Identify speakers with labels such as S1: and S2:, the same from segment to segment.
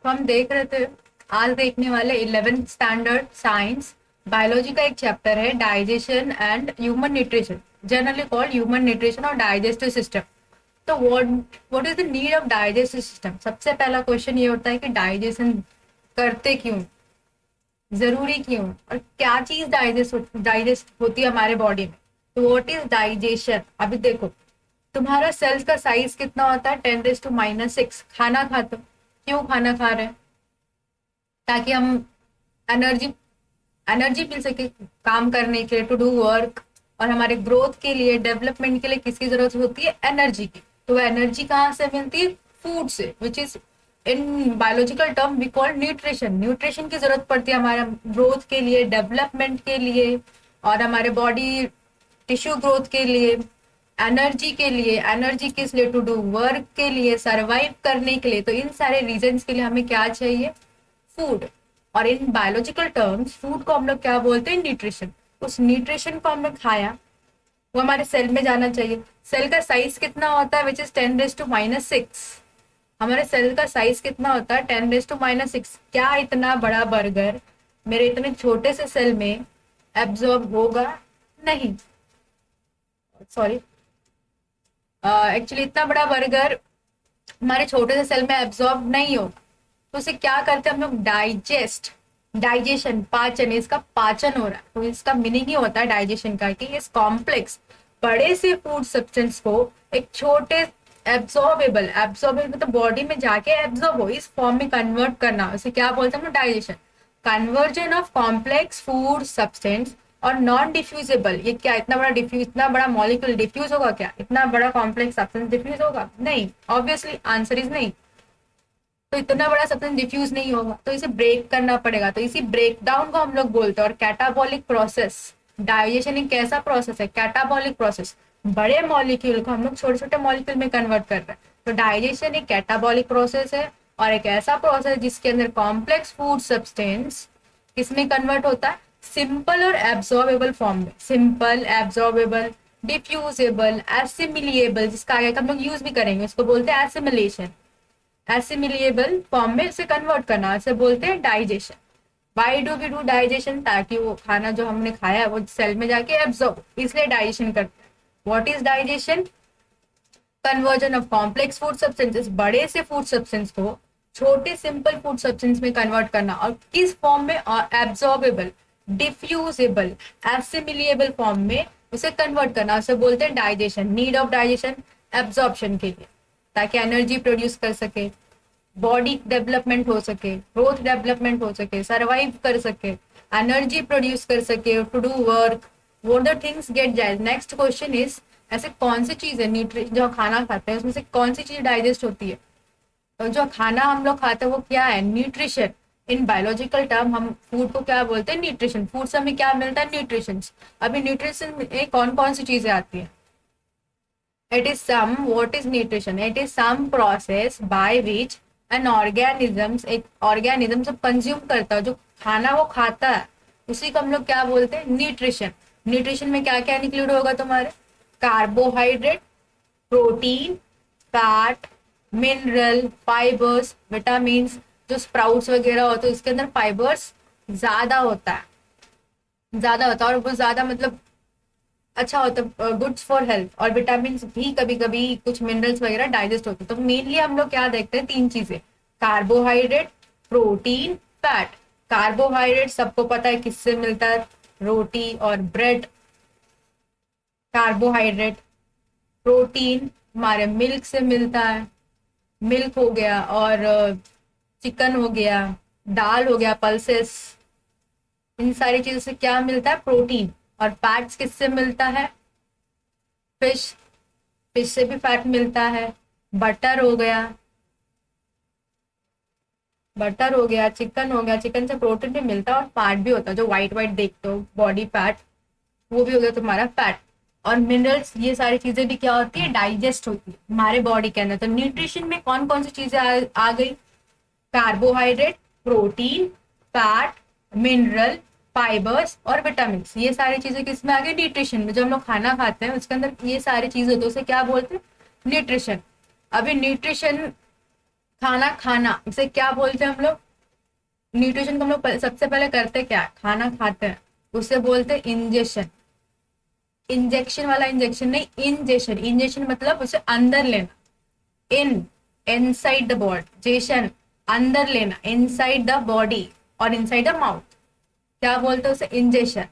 S1: तो हम देख रहे थे, आज देखने वाले 11th स्टैंडर्ड साइंस बायोलॉजी का एक चैप्टर है digestion and human nutrition, generally called human nutrition और डाइजेस्टिव सिस्टम। तो what is the need of digestive system? सबसे पहला क्वेश्चन ये होता है कि डाइजेशन करते क्यों, जरूरी क्यों, और क्या चीज डाइजेस्ट होती है हमारे बॉडी में। तो व्हाट इज डाइजेशन? अभी देखो, तुम्हारा सेल्स का साइज कितना होता है? 10⁻⁻⁶। खाना खाते हो, क्यों खाना खा रहे हैं? ताकि हम एनर्जी एनर्जी मिल सके काम करने के लिए, टू डू वर्क। और हमारे ग्रोथ के लिए, डेवलपमेंट के लिए किसकी जरूरत होती है? एनर्जी की। तो वह एनर्जी कहाँ से मिलती है? फूड से, which is in biological term we call nutrition. Nutrition की जरूरत पड़ती है हमारे ग्रोथ के लिए, डेवलपमेंट के लिए, और हमारे बॉडी टिश्यू ग्रोथ के लिए, एनर्जी के लिए। एनर्जी किस लिए? टू डू वर्क के लिए, सरवाइव करने के लिए। तो इन सारे रीजन के लिए हमें क्या चाहिए? फूड। और इन बायोलॉजिकल टर्म्स फूड को हम लोग क्या बोलते हैं? न्यूट्रिशन। उस न्यूट्रिशन को हमने खाया, वो हमारे सेल में जाना चाहिए। सेल का साइज कितना होता है? Which is 10⁻⁻⁶। हमारे सेल का साइज कितना होता है? 10⁻⁻⁶। क्या इतना बड़ा बर्गर मेरे इतने छोटे से सेल में एब्जॉर्ब होगा? नहीं, सॉरी, एक्चुअली इतना बड़ा बर्गर हमारे छोटे से सेल में एब्जॉर्ब नहीं होगा। तो उसे क्या करते हैं हम लोग? डाइजेस्ट। डाइजेशन, पाचन, इसका पाचन हो रहा है। तो इसका मीनिंग ही होता है डाइजेशन का कि इस कॉम्प्लेक्स बड़े से फूड सब्सटेंस को एक छोटे एब्सॉर्बेबल एब्सॉर्बेबल मतलब बॉडी में जाके एब्सॉर्ब हो, इस फॉर्म में कन्वर्ट करना, उसे क्या बोलते हैं हम? Digestion. Conversion of complex food substance और नॉन डिफ्यूजेबल। ये क्या, इतना बड़ा डिफ्यूज, इतना बड़ा मॉलिक्यूल डिफ्यूज होगा क्या? इतना बड़ा कॉम्प्लेक्स सब्सटेंस डिफ्यूज होगा? नहीं, ऑब्वियसली आंसर इज नहीं। तो इतना बड़ा सब्सटेंस डिफ्यूज नहीं होगा, तो इसे ब्रेक करना पड़ेगा। तो इसी ब्रेक डाउन को हम लोग बोलते हैं। और कैटाबॉलिक प्रोसेस, डाइजेशन एक कैसा प्रोसेस है? Catabolic process. बड़े मॉलिक्यूल को हम लोग छोटे छोटे मॉलिक्यूल में कन्वर्ट कर रहे हैं। तो डाइजेशन एक कैटाबॉलिक प्रोसेस है, और एक ऐसा प्रोसेस जिसके अंदर कॉम्प्लेक्स फूड सब्सटेंस किसमें कन्वर्ट होता है? सिंपल और एब्जॉर्बेबल फॉर्म में। सिंपल, एब्जॉर्बेबल, डिफ्यूजेबल, एसिमिलिएबल, जिसका आगे हम लोग यूज भी करेंगे, उसको बोलते हैं एसिमिलेशन। एसिमिलिएबल फॉर्म में इसे कन्वर्ट करना, इसे बोलते हैं digestion. Why do we do digestion? ताकि वो खाना जो हमने खाया है वो सेल में जाके एब्जॉर्ब, इसलिए डाइजेशन करते हैं। What is digestion? Conversion of complex food substances, बड़े से फूड सब्सटेंस को छोटे सिंपल फूड सब्सटेंस में कन्वर्ट करना। और किस फॉर्म में? एब्जॉर्बेबल, डिफ्यूजेबल, एसिमिलिएबल फॉर्म में उसे कन्वर्ट करना, उसे बोलते हैं digestion. Need of digestion, absorption के लिए, ताकि एनर्जी प्रोड्यूस कर सके, बॉडी डेवलपमेंट हो सके, ग्रोथ डेवलपमेंट हो सके, सर्वाइव कर सके, एनर्जी प्रोड्यूस कर सके, टू डू वर्क, वो द थिंग्स गेट जाए। नेक्स्ट क्वेश्चन इज, ऐसे कौन सी चीज है न्यूट्रिशन जो खाना खाते हैं उसमें से कौन सी चीज डाइजेस्ट होती है? तो जो खाना हम लोग खाते हैं वो क्या है? न्यूट्रिशन। इन बायोलॉजिकल टर्म हम फूड को क्या बोलते हैं? न्यूट्रिशन। फूड से हमें क्या मिलता है? न्यूट्रिशन। अभी न्यूट्रिशन में कौन कौन सी चीजें आती है? It is some, what is nutrition? It is some process by which an organisms, एक organism जो कंज्यूम करता है, जो खाना वो खाता है, उसी को हम लोग क्या बोलते हैं? न्यूट्रिशन। न्यूट्रिशन में क्या क्या इंक्लूड होगा तुम्हारे? Carbohydrate, protein, fat, mineral, fibres, vitamin. जो स्प्राउट्स वगैरह होते हैं इसके अंदर फाइबर्स ज्यादा होता है, ज्यादा होता है, और वो ज्यादा मतलब अच्छा होता है, गुड्स फॉर हेल्थ। और विटामिन भी कभी कभी कुछ मिनरल्स वगैरह डाइजेस्ट होते हैं। तो मेनली हम लोग क्या देखते हैं? तीन चीजें, कार्बोहाइड्रेट, प्रोटीन, फैट। कार्बोहाइड्रेट सबको पता है किससे मिलता है? रोटी और ब्रेड, कार्बोहाइड्रेट। प्रोटीन हमारे मिल्क से मिलता है, मिल्क हो गया, और चिकन हो गया, दाल हो गया, पल्सेस। इन सारी चीजों से क्या मिलता है? प्रोटीन। और फैट्स किससे मिलता है? फिश, फिश से भी फैट मिलता है। बटर हो गया, बटर हो गया, चिकन हो गया, चिकन से प्रोटीन भी मिलता है और फैट भी होता है, जो व्हाइट व्हाइट देखते हो बॉडी फैट, वो भी हो गया तुम्हारा फैट। और मिनरल्स, ये सारी चीजें भी क्या होती है? डाइजेस्ट होती है हमारे बॉडी के अंदर। तो न्यूट्रिशन में कौन कौन सी चीजें आ गई? Carbohydrate, protein, fat, mineral, fibres और विटामिन। ये सारी चीजें किसमें आ गई? न्यूट्रिशन में। जो हम लोग खाना खाते हैं उसके अंदर ये सारी चीजें होती है, उसे क्या बोलते हैं? न्यूट्रिशन। अभी न्यूट्रिशन खाना खाना इसे क्या बोलते हैं हम लोग? न्यूट्रिशन को हम लोग सबसे पहले करते क्या है? खाना खाते हैं, उसे बोलते हैं इंजेशन। इंजेक्शन वाला इंजेक्शन नहीं, इंजेशन। इंजेशन मतलब उसे अंदर लेना। इन, इनसाइड द बॉडी। जेशन, अंदर लेना, इनसाइड द बॉडी और इनसाइड द माउथ। क्या बोलते हैं उसे? इंजेशन।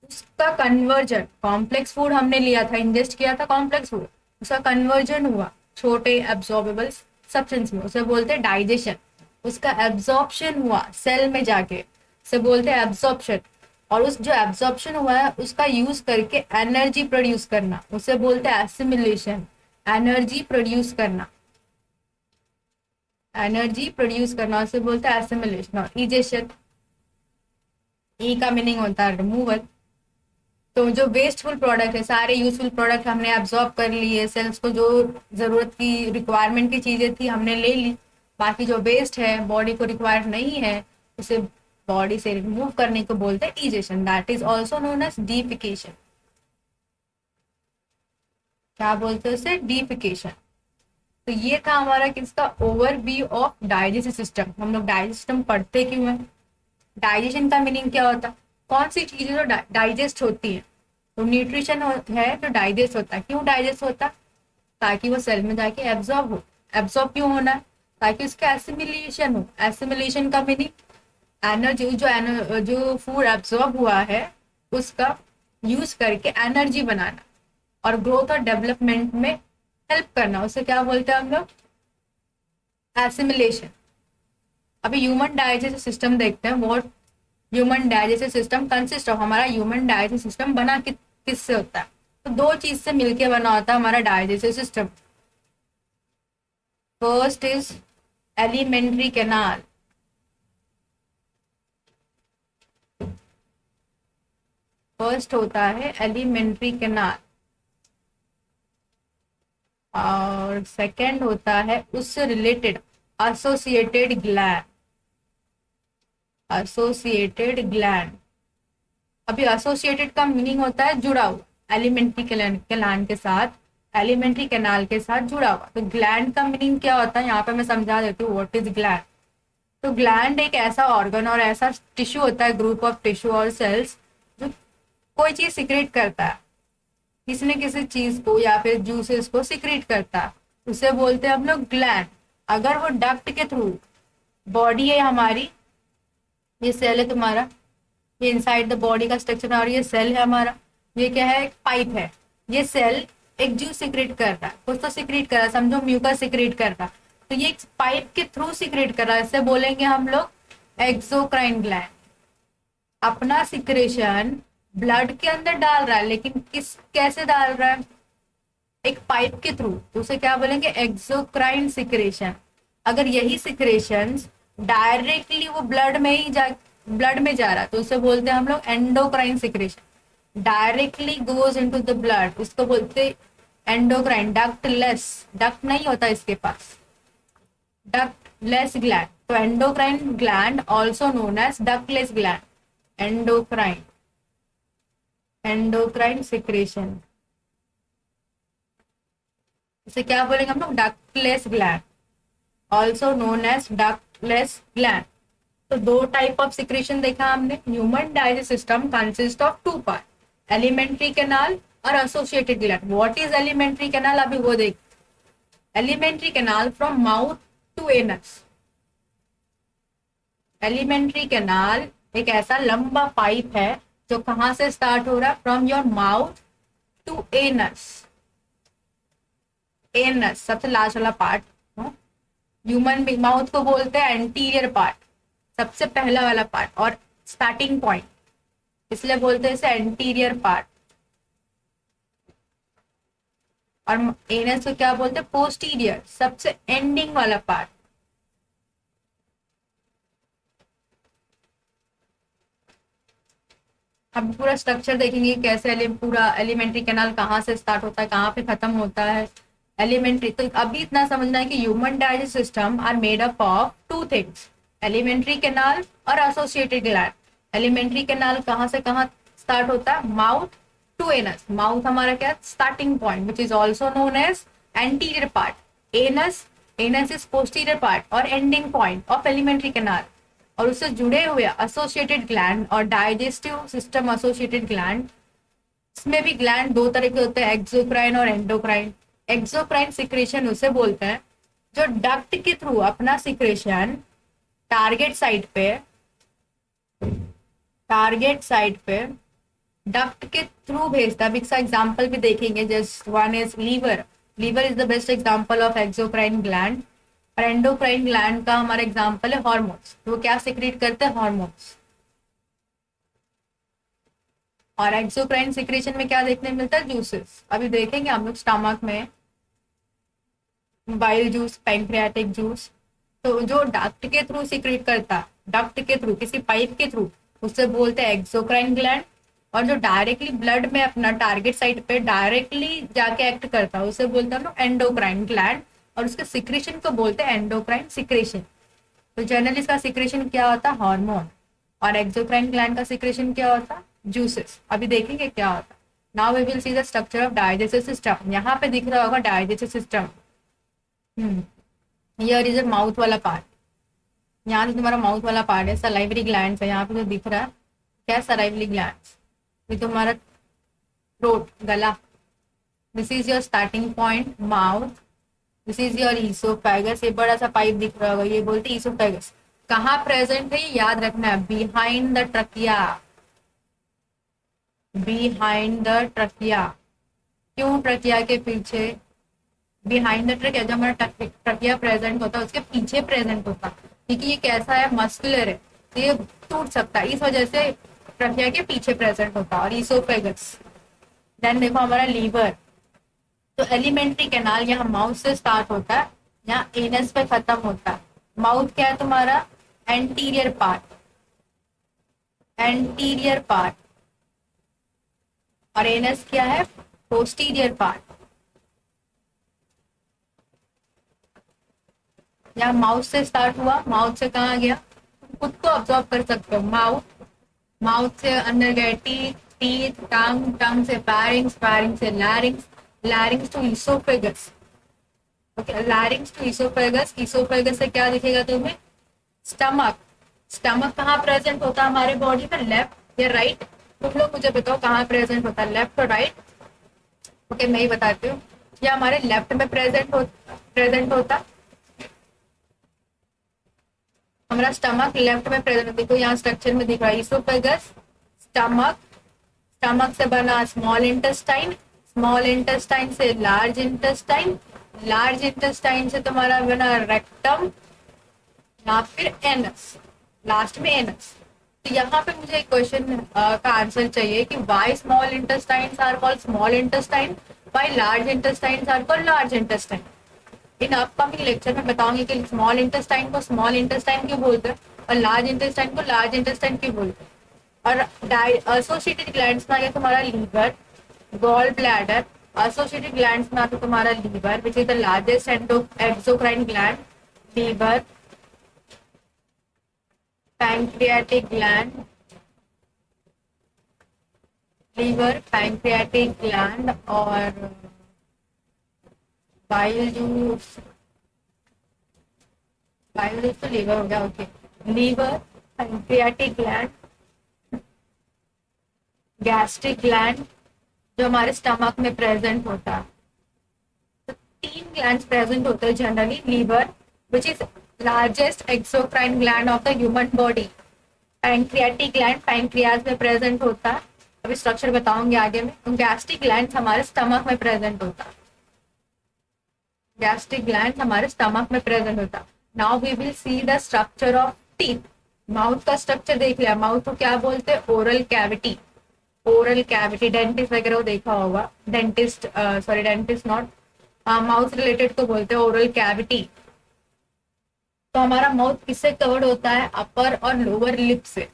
S1: उसका कन्वर्जन, कॉम्प्लेक्स फूड हमने लिया था, इंजेस्ट किया था कॉम्प्लेक्स फूड, उसका कन्वर्जन हुआ छोटे एब्जॉर्बेबल सब्सटेंस में, उसे बोलते हैं डाइजेशन। उसका एब्जॉर्प्शन हुआ सेल में जाके, उसे बोलते हैं एब्जॉर्प्शन। और उस जो एब्जॉर्प्शन हुआ है उसका यूज करके एनर्जी प्रोड्यूस करना, उसे बोलते हैं एसिमिलेशन। एनर्जी प्रोड्यूस करना, एनर्जी प्रोड्यूस करना उसे बोलते हैं एसिमिलेशन। और इजेशन, ई का मीनिंग होता है रिमूवल। तो जो वेस्टफुल प्रोडक्ट है, सारे यूजफुल प्रोडक्ट हमने एब्जॉर्ब कर लिए, सेल्स को जो जरूरत की रिक्वायरमेंट की चीजें थी हमने ले ली, बाकी जो वेस्ट है बॉडी को रिक्वायर्ड नहीं है उसे बॉडी से रिमूव करने को बोलते हैं egestion. That is also known as defecation. क्या बोलते हैं उसे? डीफिकेशन। तो ये था हमारा किसका? Overview of digestive system. हम लोग डाइजेस्ट सिस्टम पढ़ते क्यों है? डाइजेशन का मीनिंग क्या होता है? कौन सी चीजें जो डाइजेस्ट होती है? तो न्यूट्रिशन है जो डाइजेस्ट होता है। क्यों डाइजेस्ट होता है? ताकि वो सेल में जाके एब्जॉर्ब हो। एब्जॉर्ब क्यों होना है? ताकि उसका एसिमिलेशन हो। एसिमिलेशन का मीनिंग एनर्जी, जो फूड एब्जॉर्ब हुआ है उसका यूज करके एनर्जी बनाना और ग्रोथ और डेवलपमेंट में हेल्प करना, उसे क्या बोलते हैं हम लोग? एसिमिलेशन। अभी ह्यूमन डाइजेस्टिव सिस्टम देखते हैं। What human digestive system consist of? हमारा ह्यूमन डाइजेस्टिव सिस्टम बना किससे होता है? तो दो चीज से मिलके बना होता है हमारा digestive system. First is alimentary canal. First होता है एलिमेंट्री कैनाल और सेकंड होता है उससे related associated gland. Associated gland. अभी एसोसिएटेड का मीनिंग होता है जुड़ा हुआ, एलिमेंट्री कैनाल के साथ, एलिमेंट्री कैनाल के साथ जुड़ा हुआ। तो ग्लैंड का मीनिंग क्या होता है यहाँ पे मैं समझा देती हूँ व्हाट इज ग्लैंड। तो ग्लैंड एक ऐसा ऑर्गन और ऐसा टिश्यू होता है, ग्रुप ऑफ टिश्यू और सेल्स, जो कोई चीज सिक्रेट करता है, किसी न किसी चीज को या फिर जूसेस को सिक्रेट करता है, उसे बोलते हैं हम लोग ग्लैंड। अगर वो डक्ट के थ्रू, बॉडी है हमारी, ये सेल है तुम्हारा, ये इनसाइड द बॉडी का स्ट्रक्चर है और ये सेल है हमारा, ये क्या है? एक पाइप है। ये सेल एक जूस सिक्रेट कर रहा है, कुछ तो सिक्रेट कर रहा है, समझो म्यूकस सिक्रेट कर रहा है, तो ये एक पाइप के थ्रू सिक्रेट कर रहा है, इससे बोलेंगे हम लोग एक्सोक्राइन ग्लैंड। अपना सिक्रेशन ब्लड के अंदर डाल रहा है, लेकिन कैसे डाल रहा है? एक पाइप के थ्रू, तो उसे क्या बोलेंगे? Exocrine secretion. अगर यही सिक्रेशन डायरेक्टली वो ब्लड में जा रहा है तो उसे बोलते हैं हम लोग endocrine secretion. Directly goes into the blood, उसको बोलते एंडोक्राइन। डक्टलेस, डक्ट नहीं होता इसके पास, डक्टलेस ग्लैंड। तो endocrine gland also known as ductless gland. Endocrine, endocrine secretion, इसे क्या बोलेंगे हम लोग? Ductless gland, also known as ductless gland. तो दो टाइप ऑफ सिक्रेशन देखा हमने। Human digestive system consist of two part, alimentary canal और associated gland. What is alimentary canal? अभी वो देख। Alimentary canal from mouth to anus. Alimentary canal एक ऐसा लंबा पाइप है जो कहां से स्टार्ट हो रहा है? From your mouth to anus. Anus सबसे लास्ट वाला पार्ट, ह्यूमन माउथ को बोलते हैं एंटीरियर पार्ट, सबसे पहला वाला पार्ट और स्टार्टिंग पॉइंट, इसलिए बोलते हैं इसे एंटीरियर पार्ट। और एनस को क्या बोलते हैं? पोस्टीरियर, सबसे एंडिंग वाला पार्ट। अब पूरा स्ट्रक्चर देखेंगे कैसे पूरा एलिमेंट्री कैनाल कहाँ से स्टार्ट होता है, कहाँ पे खत्म होता है। एलिमेंट्री, तो अभी इतना समझना है कि human digestive system are made up of two things, alimentary canal और एसोसिएटेड ग्लैंड। एलिमेंट्री कैनाल कहाँ से कहाँ स्टार्ट होता है? Mouth to anus. माउथ हमारा क्या? Starting point, which is also known as anterior part. Anus anus is posterior part और ending point of alimentary canal, और उससे जुड़े हुए एसोसिएटेड ग्लैंड और डाइजेस्टिव सिस्टम एसोसिएटेड ग्लैंड। इसमें भी ग्लैंड दो तरह के होते हैं, एक्सोक्राइन और एंडोक्राइन। एक्सोक्राइन सिक्रेशन उसे बोलते हैं जो डक्ट के थ्रू अपना सिक्रेशन टारगेट साइट पे डक्ट के थ्रू भेजता है। इसका एग्जांपल भी देखेंगे, just one is liver. Liver is the best example of exocrine gland. और एंडोक्राइन ग्लैंड का हमारा एग्जांपल है हार्मोन्स। वो क्या सिक्रेट करते हैं? हार्मोन्स। और एक्सोक्राइन सिक्रेशन में क्या देखने मिलता है? जूसेस। अभी देखेंगे हम लोग स्टमक में बाइल जूस, पैंक्रियाटिक जूस। तो जो डक्ट के थ्रू सिक्रेट करता है, डक्ट के थ्रू, किसी पाइप के थ्रू, उससे बोलते हैं एक्सोक्राइन ग्लैंड। और जो डायरेक्टली ब्लड में अपना टारगेट साइट पे डायरेक्टली जाके एक्ट करता है उसे बोलते हैं लोग एंडोक्राइन ग्लैंड, और उसके सिक्रेशन को बोलते हैं एंडोक्राइन सिक्रेशन। तो जनरली इसका सिक्रेशन क्या होता है? हार्मोन। और एक्सोक्राइन ग्लैंड का सिक्रेशन क्या होता है? जूसेस। अभी देखेंगे क्या होता है। Now we will see the structure of digestive system. यहाँ पे दिख रहा होगा digestive system. Here is a mouth वाला पार्ट। यहाँ से तुम्हारा माउथ वाला पार्ट है, सलाइवरी ग्लैंड्स है। यहाँ पे जो दिख रहा है क्या? Salivary glands. ये तुम्हारा थ्रोट, गला। This is your starting point, mouth. This is your oesophagus. ये बड़ा सा पाइप दिख रहा होगा, ये बोलते ईसोफेगस। कहाँ प्रेजेंट है ये याद रखना है, behind the trachea. Behind the trachea. क्यों ट्रकिया के पीछे? बिहाइंड द ट्रकिया, जो हमारा ट्रकिया प्रेजेंट होता है उसके पीछे प्रेजेंट होता है, क्योंकि ये कैसा है? मस्कुलर है, तो ये टूट सकता है, इस वजह से ट्रकिया के पीछे प्रेजेंट होता है। और ईसोफेगस। देन देखो हमारा लीवर। तो एलिमेंट्री कैनाल यहाँ माउथ से स्टार्ट होता है, यहाँ एनस पे खत्म होता है। माउथ क्या है तुम्हारा? Anterior part, anterior part. और एनस क्या है? Posterior part. यहाँ माउथ से स्टार्ट हुआ, माउथ से कहाँ गया? खुद को ऑब्जर्व कर सकते हो। माउथ, माउथ से अंदर गए टीथ, टीथ टंग, टंग से पैरिंग्स, पैरिंग से larynx, larynx to oesophagus. Okay, larynx to oesophagus. Oesophagus से क्या दिखेगा तुम्हें? स्टमक। स्टमक कहाँ प्रेजेंट होता है हमारे बॉडी में? लेफ्ट या राइट? तुम लोग मुझे बताओ कहाँ प्रेजेंट होता है, लेफ्ट और राइट? ओके, मैं ही बताती हूँ। ये हमारे लेफ्ट में प्रेजेंट होता। हमारा स्टमक लेफ्ट में प्रेजेंट। देखो यहाँ स्ट्रक्चर में दिख रहा है ईसोफेगस, स्टमक, स्टमक से बना स्मॉल इंटेस्टाइन, स्मॉल इंटेस्टाइन से लार्ज इंटेस्टाइन, लार्ज इंटेस्टाइन से तुम्हारा बना रेक्टम, या फिर एनस, लास्ट में एनस। तो यहाँ पे मुझे एक क्वेश्चन का आंसर चाहिए कि why small intestines are called small intestine, why large intestines are called large intestine. In upcoming lecture में बताऊंगी कि स्मॉल इंटेस्टाइन को स्मॉल इंटेस्टाइन क्यों बोलते हैं और लार्ज इंटेस्टाइन को लार्ज इंटेस्टाइन क्यों बोलते हैं। और एसोसिएटेड ग्लैंड्स में आ गया तुम्हारा liver, gall bladder. Associated glands में आता तुम्हारा liver which is the largest exocrine gland, liver, pancreatic gland, liver, pancreatic gland और बाइल जूस। बाइल जूस तो लीवर हो गया। Okay, liver, pancreatic gland, gastric gland जो हमारे स्टमक में प्रेजेंट होता है। तो तीन ग्लैंड्स प्रेजेंट होते हैं generally. Liver which is largest exocrine gland of the human body, pancreatic gland pancreas में प्रेजेंट होता है, अभी स्ट्रक्चर बताऊंगी आगे में। गैस्ट्रिक ग्लैंड हमारे स्टमक में प्रेजेंट होता है, गैस्ट्रिक ग्लैंड हमारे स्टमक में प्रेजेंट होता है। Now we will see the structure of teeth. Mouth का स्ट्रक्चर देख लिया। माउथ को क्या बोलते हैं? Oral cavity, oral cavity. Dentist वगैरह देखा होगा, dentist sorry dentist not, mouth related को बोलते हैं ओरल कैविटी। तो हमारा माउथ किससे कवर्ड होता है? अपर और लोअर लिप से।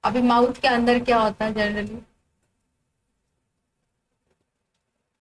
S1: अभी माउथ के अंदर क्या होता है जनरली?